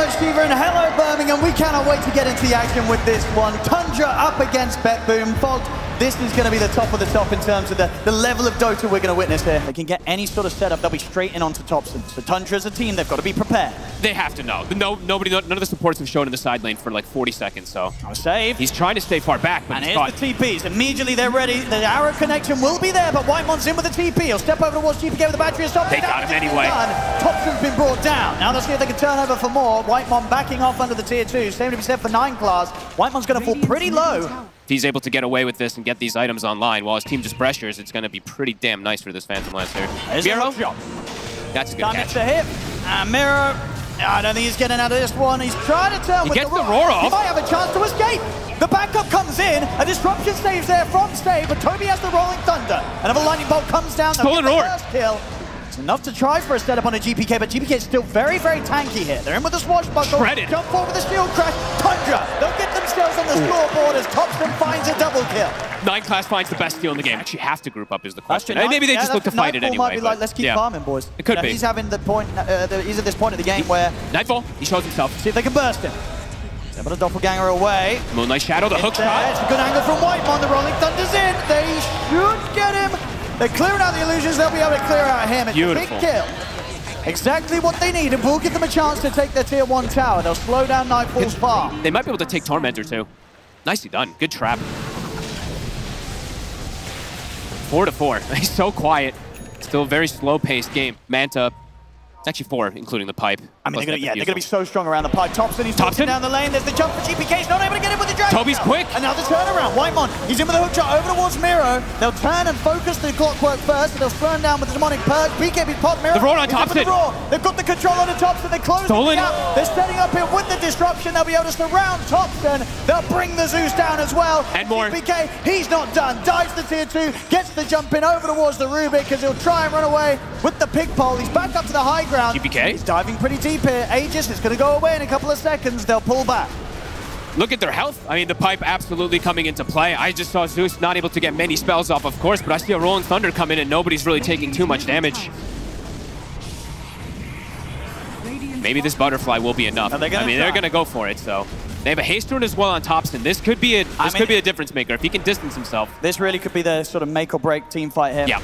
much, Steven. Hello, Birmingham. We cannot wait to get into the action with this one. Tundra up against BETBOOM. Fogged, this is going to be the top of the top in terms of the level of Dota we're going to witness here. They can get any sort of setup, they'll be straight in onto Thompson. So Tundra as a team, they've got to be prepared. They have to know. None of the supports have shown in the side lane for like 40 seconds, so. Oh, save. He's trying to stay far back, but and he's here's the TPs. Immediately they're ready. The arrow connection will be there, but Whitemon's in with the TP. He'll step over towards GPK with the battery and stop. They got him anyway. Thompson's been brought down. Now let's see if they can turn over for more. Whitemon backing off under the tier 2. Same to be said for 9 class. Whitemon's going to fall pretty low. If he's able to get away with this and get these items online while his team just pressures, it's going to be pretty damn nice for this Phantom Lancer. Miro. That's a good catch. To hit. And Miro, I don't think he's getting out of this one. He's trying to turn he with gets the roar off. He might have a chance to escape. The backup comes in. A disruption saves there from Stave, but Toby has the rolling thunder. Another lightning bolt comes down. Stolen roar. First kill. It's enough to try for a setup on a GPK, but GPK is still very, very tanky here. They're in with the swashbuckle. Shredded. Jump forward with the shield crash. Tundra, they'll get themselves on the scoreboard as Thompson finds a double kill. 9 class finds the best steal in the game. Actually have to group up is the question. Maybe they just look to Nightfall fight it anyway. Might be like, let's keep farming, boys. It could be. He's having the point. He's at this point of the game where Nightfall. He shows himself. See if they can burst him. They've got a doppelganger away. Moonlight Shadow, the hook shot. It's a good angle from Whitemon. The rolling thunder's in. They should get him. They're clearing out the illusions. They'll be able to clear out him. It's Beautiful. a big kill. Exactly what they need, and we'll give them a chance to take their tier 1 tower. They'll slow down Nightfall's farm. They might be able to take Tormentor too. Nicely done. Good trap. 4-4. He's so quiet. Still a very slow-paced game. Manta. It's actually 4, including the pipe. I mean, they're going to be so strong around the pipe. Thompson, he's Thompson down the lane. There's the jump for GPK. He's not able to get in with the dragon. Toby's quick. Another turnaround. Whitemon, he's in with a hook shot over towards Miro. They'll turn and focus the clockwork first, and they'll slow down with the demonic purge. BKB's pot Miro. The roar on Thompson. They've got the control on the Thompson. They're closing the gap. They're setting up here with the disruption. They'll be able to surround Thompson. They'll bring the Zeus down as well. And more. GPK, he's not done. Dives the tier 2, gets the jump in over towards the Rubik, because he'll try and run away with the pig pole. He's back up to the high ground. GPK. He's diving pretty deep here. Aegis is going to go away in a couple of seconds. They'll pull back. Look at their health. I mean, the pipe absolutely coming into play. I just saw Zeus not able to get many spells off, of course, but I see a Rolling Thunder come in and nobody's really taking too much damage. Maybe this butterfly will be enough. They're going to go for it, so. They have a haste rune as well on Thompson. This could be a difference maker if he can distance himself. This really could be the sort of make or break team fight here. Yeah.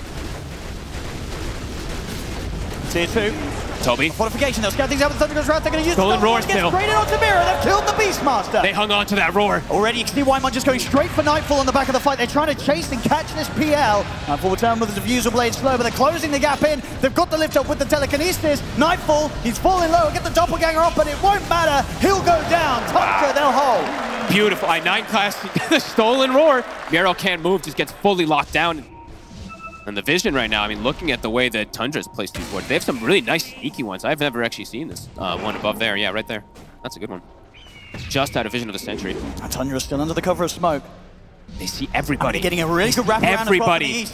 Tier 2. Toby. Fortification, they'll scout things out with the Thunder goes right. They're going to use Stolen roar still. Straight in onto Miro. They've killed the Beastmaster. They hung on to that roar. Already, you can see Whitemon just going straight for Nightfall on the back of the fight. They're trying to chase and catch this PL. Nightfall will turn with the diffuser blade slow, but they're closing the gap in. They've got the lift up with the telekinesis. Nightfall, he's falling low. Get the doppelganger off, but it won't matter. He'll go down. Tundra, they'll hold. Beautiful. 9 class, the stolen roar. Miro can't move, just gets fully locked down. And the vision right now, I mean, looking at the way that Tundra's placed these boards, they have some really nice sneaky ones. I've never actually seen this one above there. Yeah, right there. That's a good one. It's just out of vision of the Sentry. Tundra's still under the cover of smoke. They see everybody. Getting a really good wrap around everybody.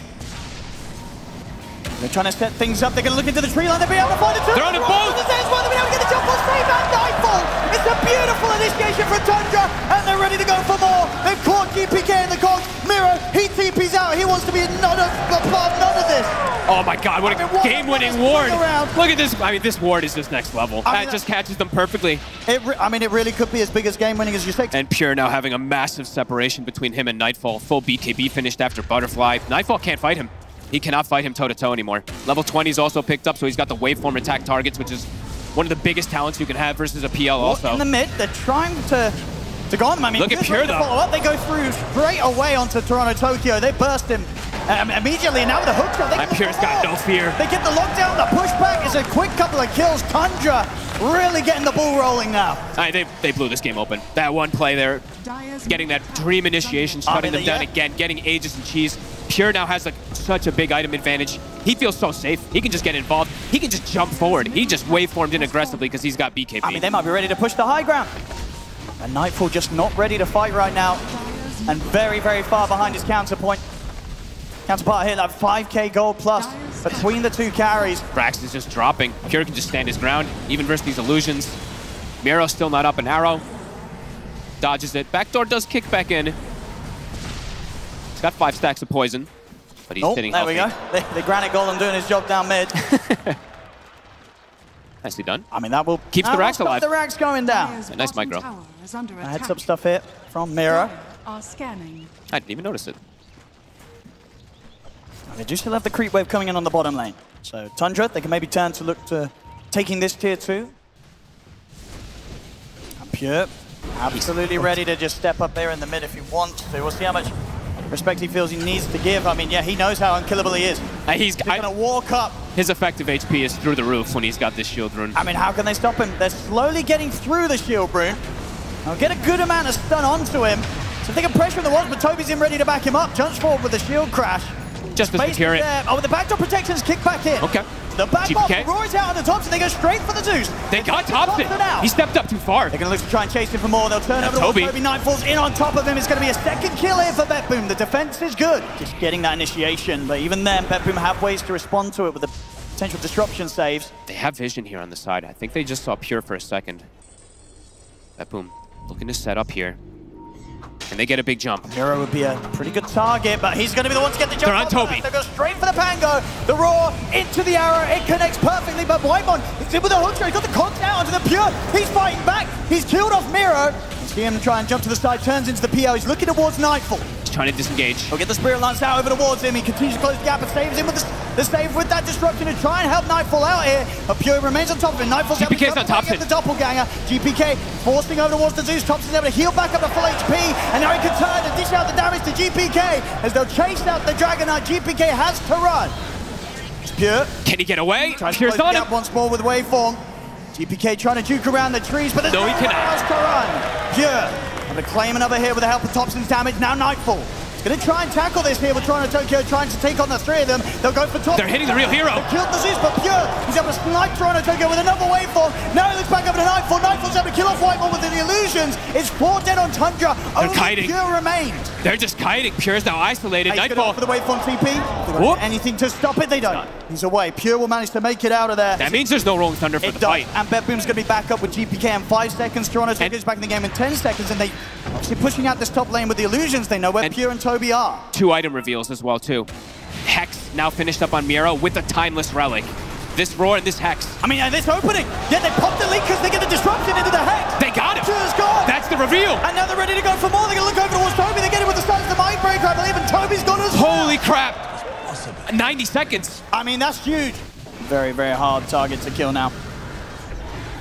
They're trying to set things up. They're going to look into the tree line. They'll be able to find the two. They're on a boat. They'll be able to get the jump on save and Nightfall. It's a beautiful initiation for Tundra, and they're ready to go for more. They've caught GPK in the cogs. Miro, he TP's out. He wants to be none of this. Oh my God, what a game-winning ward. Look at this. I mean, this ward is just next level. That just catches them perfectly. It really could be as big as game-winning as you say. And Pure now having a massive separation between him and Nightfall. Full BKB finished after Butterfly. Nightfall can't fight him. He cannot fight him toe-to-toe anymore. Level 20 is also picked up, so he's got the waveform attack targets, which is one of the biggest talents you can have versus a PL also. In the mid, they're trying to go on them. I mean, look at Pure though. Follow up. They go through straight away onto Toronto Tokyo. They burst him immediately, and now with a hook shot. Pure's got no fear. They get the lockdown. The pushback is a quick couple of kills. Tundra really getting the ball rolling now. They blew this game open. That one play there, getting that dream initiation, shutting them down again, getting Aegis and Cheese. Pure now has such a big item advantage. He feels so safe. He can just get involved. He can just jump forward. He just waveformed in aggressively because he's got BKB. I mean, they might be ready to push the high ground. And Nightfall just not ready to fight right now. And very, very far behind his counterpart here, like 5k gold plus between the two carries. Brax is just dropping. Pure can just stand his ground, even versus these illusions. Miro's still not up an arrow. Dodges it. Backdoor does kick back in. He's got 5 stacks of poison, but he's sitting healthy. There we go. The Granite Golem doing his job down mid. Nicely done. I mean, that will keeps the racks stop alive. the racks going down. A nice micro. Heads up stuff here from Mira. I didn't even notice it. They do still have the creep wave coming in on the bottom lane. So Tundra, they can maybe turn to look to taking this tier 2. And Pure, absolutely ready to just step up there in the mid if he wants to. We'll see how much respect he feels he needs to give. I mean, yeah, he knows how unkillable he is. He's going to walk up. His effective HP is through the roof when he's got this shield rune. I mean, how can they stop him? They're slowly getting through the shield rune. They'll get a good amount of stun onto him. So they can pressure the walls, but Toby's in ready to back him up. Jumps forward with the shield crash. Just to secure it. Oh, the backdoor protection's kicked back in. Okay. The back off, Roy's out on the Thompson. They go straight for the Zeus. They got Thompson. He stepped up too far. They're going to look to try and chase him for more. They'll turn over to Toby. Nightfall's in on top of him. It's going to be a second kill here for BETBOOM. The defense is good. Just getting that initiation. But even then, BETBOOM have ways to respond to it with the potential disruption saves. They have vision here on the side. I think they just saw Pure for a second. BETBOOM looking to set up here. And they get a big jump. Hero would be a pretty good target, but he's going to be the one to get the jump. They're on Toby. They go straight for the Pango. The Roar into the arrow. It connects perfectly, but Whitemon is in with the hook. He's got the contact out onto the Pure. He's fighting back. He's killed off Miro. You see him try and jump to the side, turns into the PO. He's looking towards Nightfall. He's trying to disengage. He'll get the Spirit Lance out over towards him. He continues to close the gap and saves him with the save with that disruption to try and help Nightfall out here. But Pure remains on top of him. Nightfall's able to on Thompson. the doppelganger. GPK forcing over towards the Zeus. Thompson's able to heal back up to full HP. And now he can turn and dish out the damage to GPK. As they'll chase out the Dragon Knight, GPK has to run. It's Pure. Can he get away? Tries to close the gap once more with Waveform. GPK trying to juke around the trees, but there's no one else to run. Pure. Able to claim another hit with the help of Thompson's damage. Now Nightfall. Going to try and tackle this here with Toronto Tokyo, trying to take on the three of them. They'll go for top. They're hitting the real hero. They killed the Zeus, but Pure, he's able to snipe Toronto Tokyo with another waveform. Now he looks back up to Nightfall. Nightfall's able to kill off Whitemon with the illusions. It's 4 dead on Tundra. Only kiting. Pure remains. They're just kiting. Pure's now isolated. Nightfall for the waveform TP. Anything to stop it, they don't. He's away. Pure will manage to make it out of there. That means there's no Rolling Thunder for the fight. And BETBOOM's going to be back up with GPK in 5 seconds. Toronto Tokyo's back in the game in 10 seconds, and they obviously pushing out this top lane with the illusions. They know where Pure and Toby are. 2 item reveals as well, too. Hex now finished up on Miro with a Timeless Relic. This Roar and this Hex. I mean, this opening. Yeah, they popped the leak because they get the disruption into the Hex. They got him. Pure's gone. That's the reveal. And now they're ready to go for more. They're going to look over towards Toby. They get it with the start of the Mindbreaker, I believe, and Toby's gone as well. Holy crap. 90 seconds. I mean, that's huge. Very, very hard target to kill now.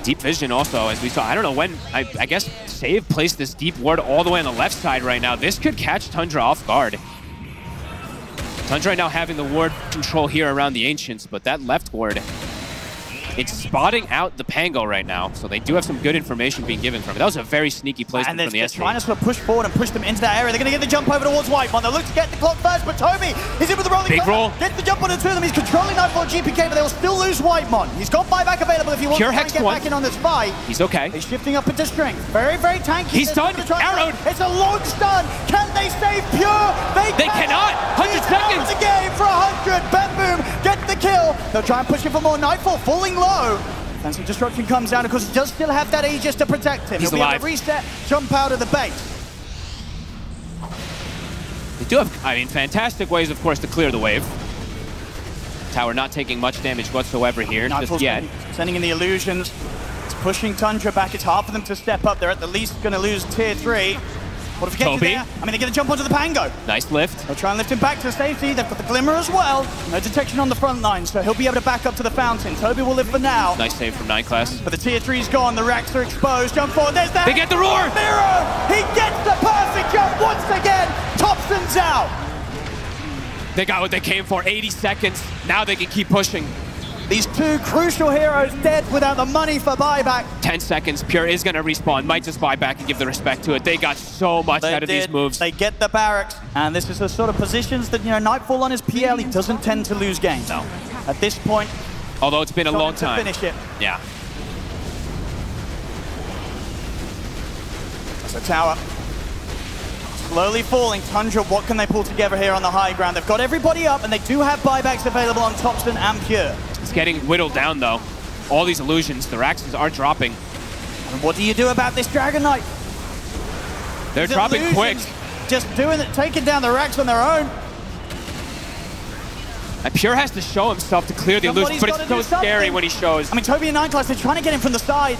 Deep vision also, as we saw. I don't know when, I guess Save placed this deep ward all the way on the left side right now. This could catch Tundra off guard. Tundra now having the ward control here around the Ancients, but that left ward, it's spotting out the Pango right now, so they do have some good information being given from it. That was a very sneaky placement from the S3. Trying to sort of push forward and push them into that area. They're going to get the jump over towards Whitemon. They'll look to get the clock first, but Toby is in with the rolling big roll. Gets the jump on the two of them. He's controlling Nightfall and GPK, but they will still lose Whitemon. He's got buyback available if he wants to get back in on this fight. He's okay. He's shifting up into strength. Very, very tanky. He's stunned. Arrowed. It's a long stun. Can they save Pure? They cannot. 100 seconds. The game for 100. BETBOOM get the kill. They'll try and push him for more. Nightfall falling low. And some disruption comes down because he does still have that Aegis to protect him. He's He'll alive. be able to reset, jump out of the base. They do have, I mean, fantastic ways, of course, to clear the wave. Tower not taking much damage whatsoever here, just yet. Sending in the illusions. It's pushing Tundra back. It's hard for them to step up. They're at the least going to lose tier 3. What if he gets there? I mean, they're going to jump onto the Pango. Nice lift. They'll try and lift him back to safety. They've got the Glimmer as well. No detection on the front line, so he'll be able to back up to the fountain. Toby will live for now. Nice save from 9 class. But the tier 3's gone. The racks are exposed. Jump forward. There's that. They get the Roar. Miro. He gets the perfect jump once again. Thompson's out. They got what they came for. 80 seconds. Now they can keep pushing. These 2 crucial heroes dead without the money for buyback. 10 seconds. Pure is going to respawn. Might just buy back and give the respect to it. They got so much out of these moves. They get the barracks. And this is the sort of positions that, you know, Nightfall on his PL, he doesn't tend to lose games. No. At this point, although it's been a long time. Finish it. Yeah. That's a tower. Slowly falling. Tundra, what can they pull together here on the high ground? They've got everybody up, and they do have buybacks available on Thompson and Pure. It's getting whittled down, though. All these illusions, the racks are dropping. And what do you do about this Dragon Knight? They're dropping quick. Just doing it, taking down the racks on their own. And Pure has to show himself to clear the illusion, but it's so scary when he shows. I mean, Toby and 9class, they're trying to get him from the side.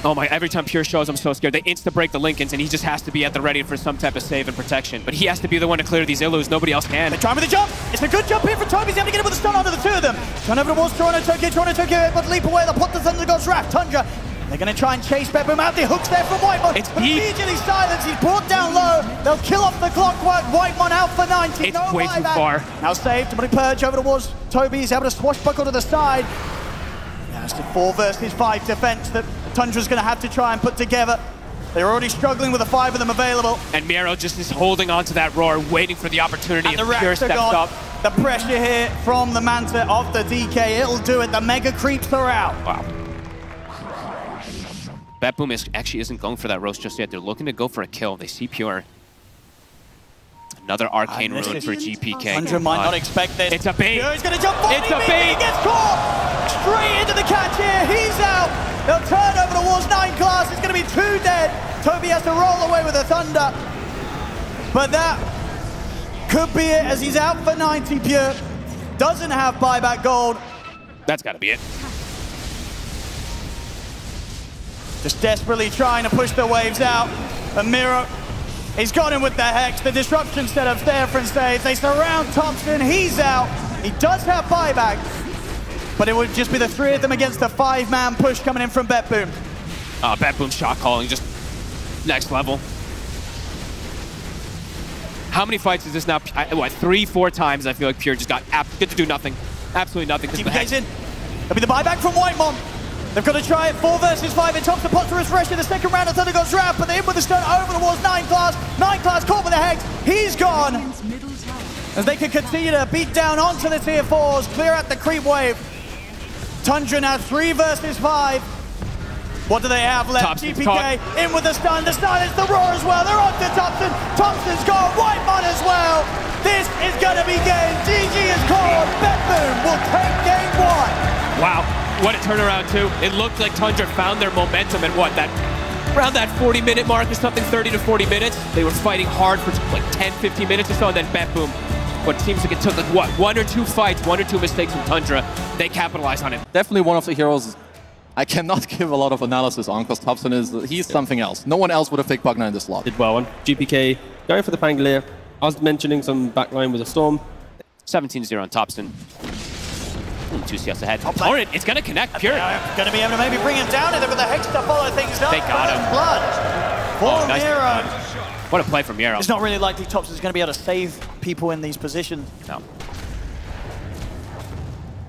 Oh my, every time Pure shows, I'm so scared. They insta-break the Lincolns, and he just has to be at the ready for some type of save and protection. But he has to be the one to clear these illus. Nobody else can. They're trying with the jump. It's a good jump here from Toby. He's able to get it with a stun onto the two of them. Turn over towards Toronto Tokyo, able to leap away. The pot to Thunder God's Wrath. Tundra, they're going to try and chase BETBOOM out. The hooks there from Whitemon. It's immediately silenced. He's brought down low. They'll kill off the clockwork. Whitemon out for 90. It's way too far. Now saved. Money Purge over towards Toby. He's able to swashbuckle to the side. Now it's a 4 versus 5 defense that Tundra's going to have to try and put together. They're already struggling with the 5 of them available. And Miro just is holding on to that roar, waiting for the opportunity. And the Pure steps up. The pressure here from the Manta of the DK. It'll do it. The mega creeps are out. Wow. BETBOOM actually isn't going for that roast just yet. They're looking to go for a kill. They see Pure. Another arcane rune for GPK. Tundra might not expect this. It's a bait. Pure's going to jump on. It's a bait. He gets caught. Straight into the catch here. He's out. They'll turn over towards 9class. It's going to be 2 dead. Toby has to roll away with the Thunder. But that could be it as he's out for 90. Pure doesn't have buyback gold. That's got to be it. Just desperately trying to push the waves out. And Miro, he's got him with the Hex. The disruption setup's there for saves. They surround Thompson. He's out. He does have buyback. But it would just be the 3 of them against the 5-man push coming in from BETBOOM. BETBOOM shot calling, just next level. How many fights is this now? What, 3-4 times I feel like Pure just got get to do nothing. Absolutely nothing. GPK's in. There'll be the buyback from Whitemon. They've got to try it 4 versus 5 in Thompson. Pots to refresh in the second round of Thunder God's Wrath, but they're in with the stun over towards 9class. 9class caught with the Hex. He's gone. As they can continue to beat down onto the tier 4s, clear out the creep wave. Tundra now 3 versus 5. What do they have left? Thompson's GPK caught. in with the stun. The silence, the roar as well. They're on to Thompson. Thompson's gone. Whitemon as well. This is going to be game. GG is called. BETBOOM will take game 1. Wow. What a turnaround, too. It looked like Tundra found their momentum at what, around that 40-minute mark or something, 30 to 40 minutes. They were fighting hard for like 10, 15 minutes or so, and then BETBOOM, what seems like it took like, what, 1 or 2 fights, 1 or 2 mistakes from Tundra. They capitalized on it. Definitely one of the heroes I cannot give a lot of analysis on, because Thompson he's something else. No one else would have picked Bugner in this slot. Did well on GPK, going for the Pangolier. I was mentioning some backline with a Storm. 17-0 on Thompson. 2 CS ahead. Torrent, it's going to connect. Pure. Going to be able to maybe bring him down in there with the Hex to follow things up. They got him. Blood for nice. Miro. What a play from Miro. It's not really likely Thompson's going to be able to save people in these positions. No.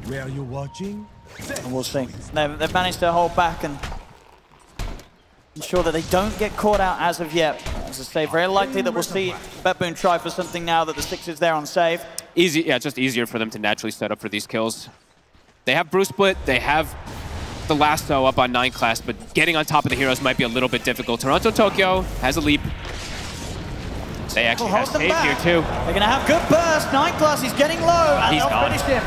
Where are you watching? And we'll see. They've managed to hold back and ensure that they don't get caught out as of yet. As I say, very likely that we'll see BETBOOM try for something now that the 6 is there on save. Easy, yeah, just easier for them to naturally set up for these kills. They have Bruce Split, they have the lasso up on 9class, but getting on top of the heroes might be a little bit difficult. Toronto Tokyo has a leap. They actually have save here too. They're going to have good burst. 9class is getting low, and He's they'll gone. finish him.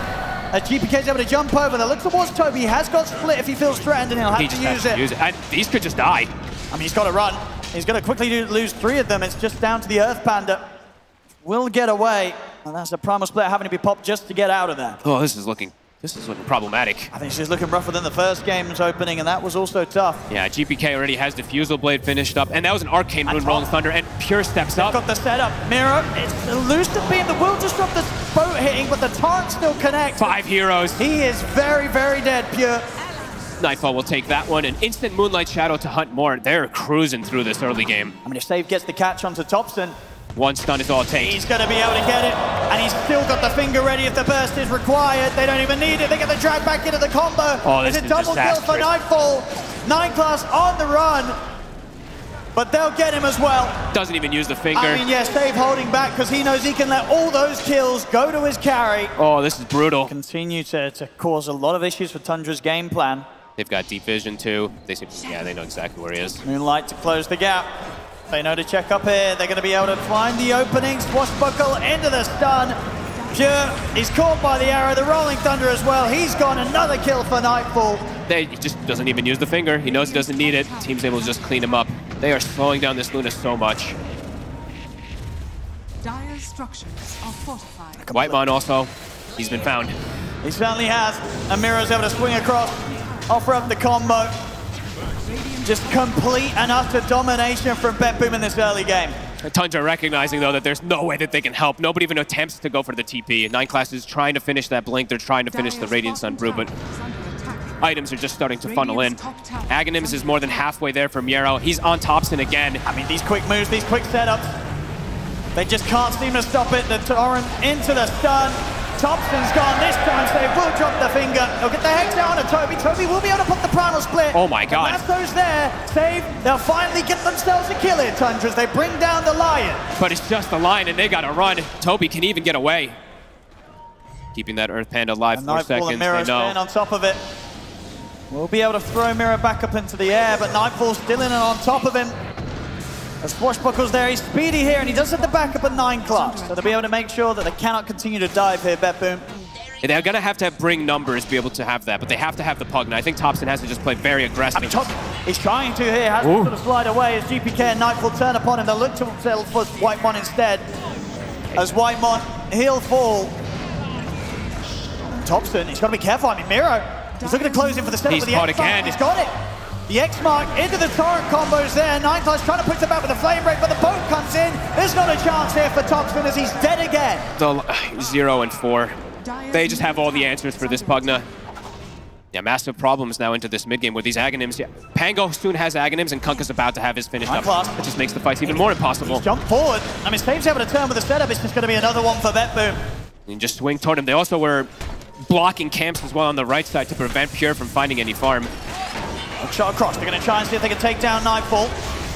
GPK's able to jump over. They look towards Toby. He has got Split if he feels threatened, and he'll have to use it. And these could just die. I mean, he's got to run. He's going to quickly lose 3 of them. It's just down to the Earth Panda. Will get away, and that's a Primal Split having to be popped just to get out of there. Oh, this is looking problematic. I think she's looking rougher than the first game's opening, and that was also tough. Yeah, GPK already has Diffusal Blade finished up, and that was an Arcane Rune Rolling Thunder, and Pure steps up. Got the setup. Miro, it's elusive beam that will disrupt the boat hitting, but the Torrent still connects. 5 heroes. He is very, very dead, Pure. Nightfall will take that one, and instant Moonlight Shadow to hunt more. They're cruising through this early game. I mean, if Save gets the catch onto Thompson, 1 stun is all it takes. he's going to be able to get it, and he's still got the finger ready if the burst is required. They don't even need it. They get the drag back into the combo. Oh, this it's a is double kill for disastrous. Nightfall. 9class on the run, but they'll get him as well. Doesn't even use the finger. I mean, yeah, Save holding back because he knows he can let all those kills go to his carry. Oh, this is brutal. Continue to cause a lot of issues for Tundra's game plan. They've got deep vision too. They know exactly where he is. Moonlight to close the gap. They know to check up here. They're going to be able to find the opening. Swashbuckle into the stun. Pure is caught by the arrow. The Rolling Thunder as well. He's gone. Another kill for Nightfall. He just doesn't even use the finger. He knows he doesn't need it. Team's able to just clean him up. They are slowing down this Luna so much. Dire structures are fortified. Whitemon also He's been found. He certainly has. And Miro's able to swing across, offer up the combo. Just complete and utter domination from BETBOOM in this early game. TUNDRA recognizing, though, that there's no way that they can help. Nobody even attempts to go for the TP. 9class is trying to finish that Blink. They're trying to finish the Radiant Sun Brew, but items are just starting to funnel in. Aghanims is more than halfway there for Miero. He's on Thompson again. I mean, these quick moves, these quick setups, they just can't seem to stop it. The Torrent into the stun. Thompson's gone this time, so they will drop the finger. They'll get the Hex out on Toby. Toby will be able to put the Primal Split. Oh my god. Lasso's there. Save. They'll finally get themselves a kill here, Tundras. They bring down the Lion. But it's just the Lion, and they gotta run. Toby can even get away. Keeping that Earth Panda alive for seconds. And Miro staying on top of it. We'll be able to throw Miro back up into the air, but Nightfall's still in and on top of him. As Swashbuckle's there, he's speedy here, and he does have the backup at 9class. So they'll be able to make sure that they cannot continue to dive here, BETBOOM. They're going to have bring numbers to be able to have that, but they have to have the Pugna. I think Thompson has to just play very aggressive. I mean, he's trying to here, has to sort of slide away as GPK and Nightfall turn upon him. They'll look to settle for Whitemon instead. As Whitemon, he'll fall. Thompson, he's got to be careful. I mean, Miro, he's looking to close in for the setup. He's caught again. He's got it. The X-Mark into the Torrent combos there. 9class trying to push them back with the Flame Break, but the boat comes in. There's not a chance here for Thompson as he's dead again. The 0 and 4. They just have all the answers for this Pugna. Yeah, massive problems now into this mid game with these Aghanims. Yeah, Pango soon has Aghanims, and Kunkka's about to have his finish up. It just makes the fights even more impossible. He's jumped forward. I mean, Save's able to turn with the setup. It's just going to be another one for BETBOOM. And just swing toward him. They also were blocking camps as well on the right side to prevent Pure from finding any farm. Shot across. They're going to try and see if they can take down Nightfall.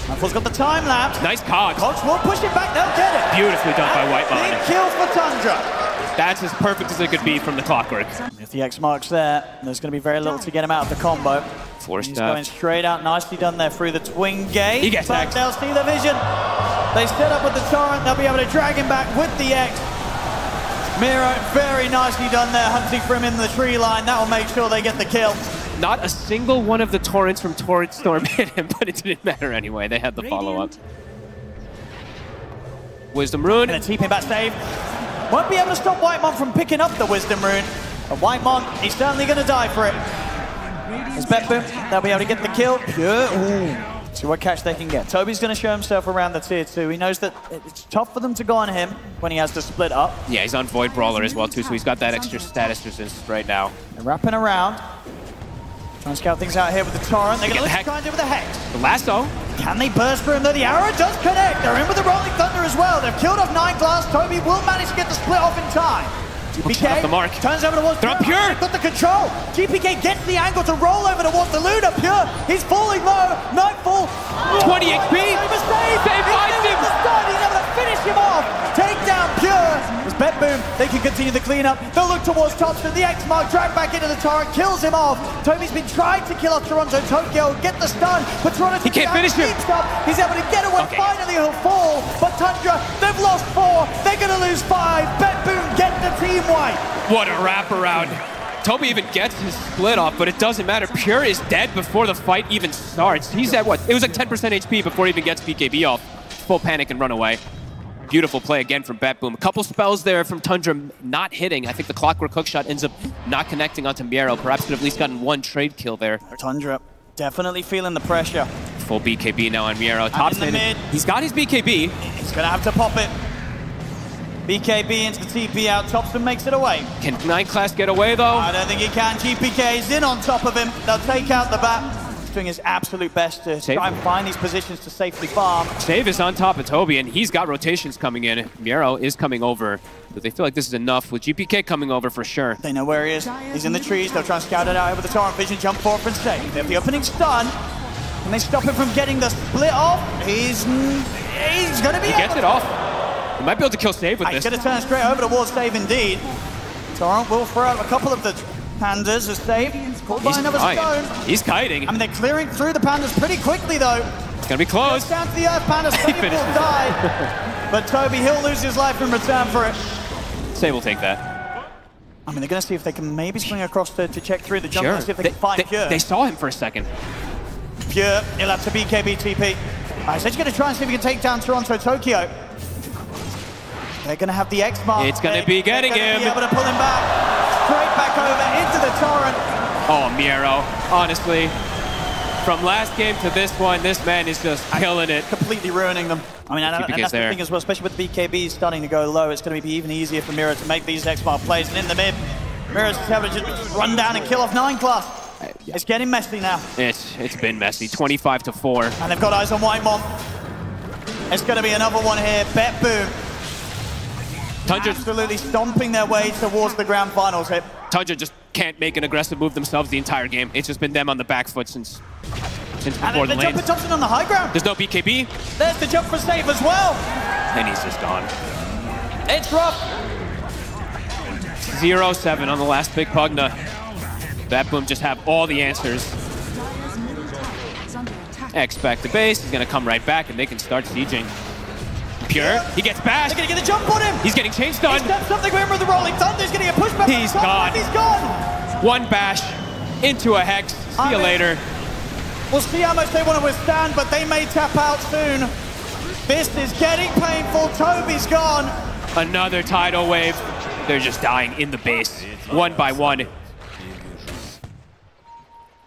Nightfall's got the time lapse. Nice Cogs. Cogs will push it back. They'll get it. Beautifully done by Whitemon. Big kill for Tundra. That's as perfect as it could be from the Clockwork. If the X mark's there, there's going to be very little to get him out of the combo. Forced He's going straight out. Nicely done there through the twin gate. He gets X. They'll see the vision. They set up with the Torrent. They'll be able to drag him back with the X. Miro, very nicely done there, hunting for him in the tree line. That will make sure they get the kill. Not a single one of the Torrents from Torrent Storm hit him, but it didn't matter anyway. They had the follow-up. Wisdom Rune. And a TP back save. Won't be able to stop Whitemon from picking up the Wisdom Rune. But Whitemon, he's certainly going to die for it. As BETBOOM, they'll be able to get the kill. Pure. Ooh. See what catch they can get. Toby's going to show himself around the tier 2. He knows that it's tough for them to go on him when he has to split up. Yeah, he's on Void Brawler as well, too, so he's got that extra status resistance right now. They're wrapping around. Trying to scout things out here with the Torrent. They're going to try and do with the Hex. The lasso. Can they burst through him though? The arrow does connect. They're in with the Rolling Thunder as well. They've killed off 9class. Toby will manage to get the split off in time. GPK the mark. Turns over towards They're on Pure. They've got the control. GPK gets the angle to roll over towards the Luna. Pure, he's falling low. Nightfall. 20 HP. They finds him. He's able to finish him off. Take down Pure. As BETBOOM, they can continue the cleanup. They'll look towards Thompson. The X-Mark dragged back into the Torrent, kills him off. Toby's been trying to kill off Toronto Tokyo, get the stun, but Toronto he can't finish him. He's able to get away. Okay. Finally, he'll fall. But Tundra, they've lost 4. They're going to lose 5. BETBOOM get the team wipe. What a wraparound. Toby even gets his split off, but it doesn't matter. Pure is dead before the fight even starts. He's at what? It was like 10% HP before he even gets BKB off. Full panic and run away. Beautiful play again from BETBOOM. A couple spells there from Tundra not hitting. I think the Clockwork hookshot ends up not connecting onto Miero. Perhaps could have at least gotten one trade kill there. Tundra definitely feeling the pressure. Full BKB now on Miero. Thompson, he's got his BKB. He's going to have to pop it. BKB into the TP out. Thompson makes it away. Can 9class get away though? I don't think he can. GPK is in on top of him. They'll take out the bat. He's doing his absolute best to try and find these positions to safely farm. Save is on top of Toby, and he's got rotations coming in. Miero is coming over, but they feel like this is enough with GPK coming over for sure. They know where he is. He's in the trees. They'll try and scout it out over the Torrent Vision. Jump forward and save. They have the opening stun. Can they stop him from getting the split off? He's going to be He gets it off. He might be able to kill Save with this. He's going to turn straight over towards Save indeed. Torrent will throw out a couple of the pandas as Save. Caught by another stone. He's kiting. I mean, they're clearing through the pandas pretty quickly though. It's going to be close. Down to the Earth Panda. Save will die. But Toby, he'll lose his life in return for it. Save will take that. I mean, they're going to see if they can maybe swing across to check through the jungle and see if they can find Pure. They saw him for a second. Pure, he'll have to BKB TP. Alright, so he's going to try and see if he can take down Toronto Tokyo. They're going to have the X-Mark. It's going to be getting him. Be able to pull him back. Straight back over into the torrent. Oh, Miero, honestly, from last game to this one, this man is just killing it. Completely ruining them. I mean, and that's the thing as well, especially with the BKB starting to go low, it's going to be even easier for Miero to make these X-Mark plays. And in the mid, Miero's just able to just run down and kill off 9 class. It's getting messy now. It's been messy, 25-4. And they've got eyes on Whitemon. It's going to be another one here. BETBOOM. TUNDRA absolutely stomping their way towards the grand finals here. TUNDRA just can't make an aggressive move themselves the entire game. It's just been them on the back foot since before the lane. And the jump for Thompson on the high ground. There's no BKB. There's the jump for save as well. And he's just gone. It's rough. 0-7 on the last big Pugna. BETBOOM just have all the answers. X back to base. He's going to come right back, and they can start sieging. Pure. He gets bashed. They're going to get the jump on him. He's getting changed on. He steps up the Glimmer of the Rolling Thunder. He's going to get pushed back. He's gone. He's gone. One bash into a Hex. See you later. We'll see how much they want to withstand, but they may tap out soon. This is getting painful. Toby's gone. Another tidal wave. They're just dying in the base, one by one.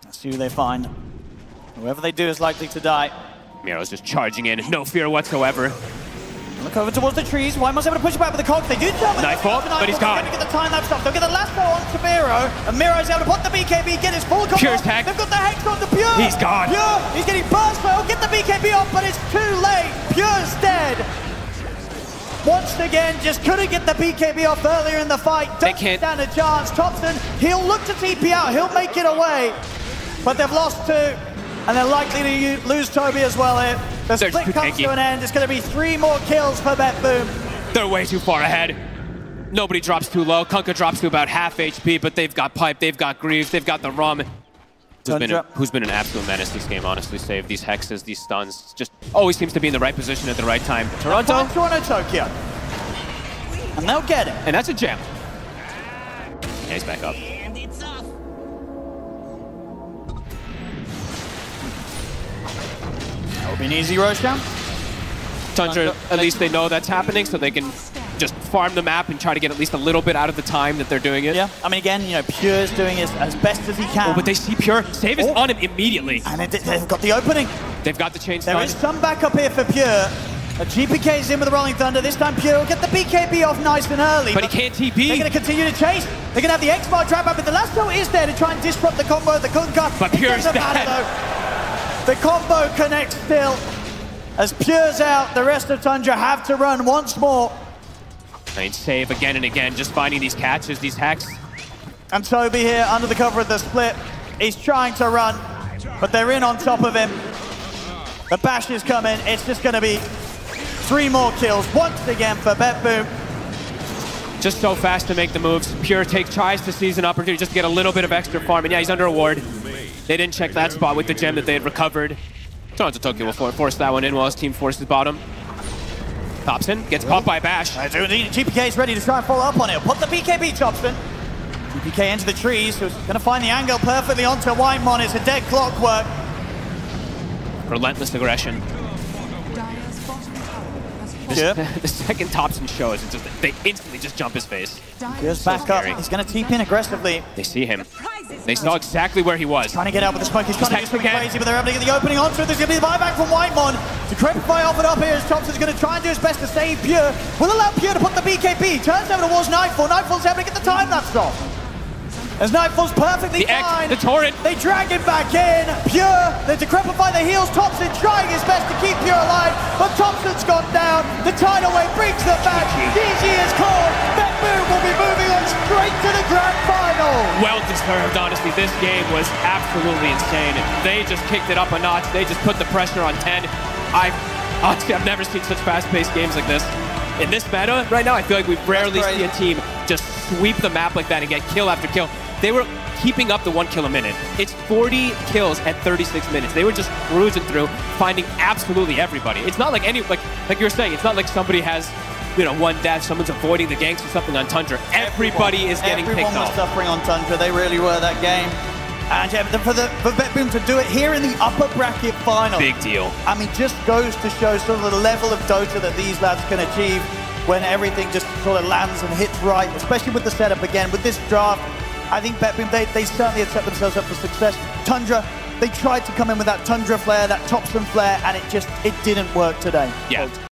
Let's see who they find. Whoever they do is likely to die. Miero's just charging in, no fear whatsoever. Look over towards the trees. Whitemon's able to push it back with the cogs. They do tell me. Nightfall, but he's gone. They're going to get the time lapse off. They'll get the lasso on to Miero. And Miro's able to put the BKB, get his full combo. Pure's tag. They've got the Hex on to Pure. He's gone. Pure, he's getting burst. They'll get the BKB off, but it's too late. Pure's dead. Once again, just couldn't get the BKB off earlier in the fight. Don't stand a chance. Thompson, he'll look to TP out. He'll make it away. But they've lost 2. And they're likely to lose Toby as well here. The split comes to an end. It's going to be 3 more kills for BETBOOM. They're way too far ahead. Nobody drops too low. Kunkka drops to about half HP, but they've got Pipe, they've got Greaves, they've got the Rum. Who's been an absolute menace this game, honestly. Save these hexes, these stuns. Just always seems to be in the right position at the right time. Toronto. Tokyo. And they'll get it. And that's a gem. Yeah, he's back up. That will be an easy rush down. TUNDRA, at least they know that's happening, so they can just farm the map and try to get at least a little bit out of the time that they're doing it. Yeah, I mean, again, you know, Pure's doing it as best as he can. Oh, but they see Pure. Save is on him immediately. And they've got the opening. They've got the chain. There is some backup here for Pure. GPK's in with the Rolling Thunder. This time Pure will get the BKB off nice and early. But he can't TP. They're going to continue to chase. They're going to have the X-Bar trap up, but the lasso is there to try and disrupt the combo. The Kunkka. But Pure's dead. The combo connects still. As Pure's out, the rest of TUNDRA have to run once more. They save again and again, just finding these catches, these hacks. And Toby here, under the cover of the split, he's trying to run, but they're in on top of him. The bash is coming. It's just going to be 3 more kills once again for BETBOOM. Just so fast to make the moves. Pure tries to seize an opportunity just to get a little bit of extra farm. And yeah, he's under a ward. They didn't check that spot with the gem that they had recovered. Toronto Tokyo will force that one in while his team forces bottom. Thompson gets popped by Bash. GPK is ready to try and follow up on it. Put the BKB, Thompson. GPK into the trees, who's going to find the angle perfectly onto Whitemon. It's a dead clockwork. Relentless aggression. The second Thompson shows, it's just, they instantly just jump his face. Here's back up. He's going to TP in aggressively. They see him. They saw exactly where he was. Trying to get out with the smoke. He's trying to do something crazy, but they're able to get the opening onto it. There's going to be the buyback from Whitemon. Decrepify off it up here as Thompson's going to try and do his best to save Pure. Will allow Pure to put the BKB. Turns over towards Nightfall. Nightfall's able to get the time lapse off. As Nightfall's perfectly fine. The torrent. They drag him back in. Pure, they decrepify the heals. Thompson trying his best to keep Pure alive, but Thompson's gone down. The tidal wave brings them back. GG is called. BETBOOM will be moving on straight to the grand final. Well deserved, honestly. This game was absolutely insane. They just kicked it up a notch. They just put the pressure on 10. Honestly, I've never seen such fast-paced games like this. In this meta right now, I feel like we've rarely seen a team just sweep the map like that and get kill after kill. They were keeping up the 1 kill a minute. It's 40 kills at 36 minutes. They were just cruising through, finding absolutely everybody. It's not like like you were saying, it's not like somebody has, you know, one death, someone's avoiding the ganks or something on TUNDRA. Everybody is getting picked off. Everyone was suffering on TUNDRA. They really were that game. And yeah, for BETBOOM to do it here in the upper bracket final. Big deal. I mean, just goes to show sort of the level of Dota that these lads can achieve. when everything just sort of lands and hits right, especially with the setup again. With this draft, I think BETBOOM, they certainly had set themselves up for success. Tundra, they tried to come in with that Tundra flair, that Topson flair, and it didn't work today. Yeah.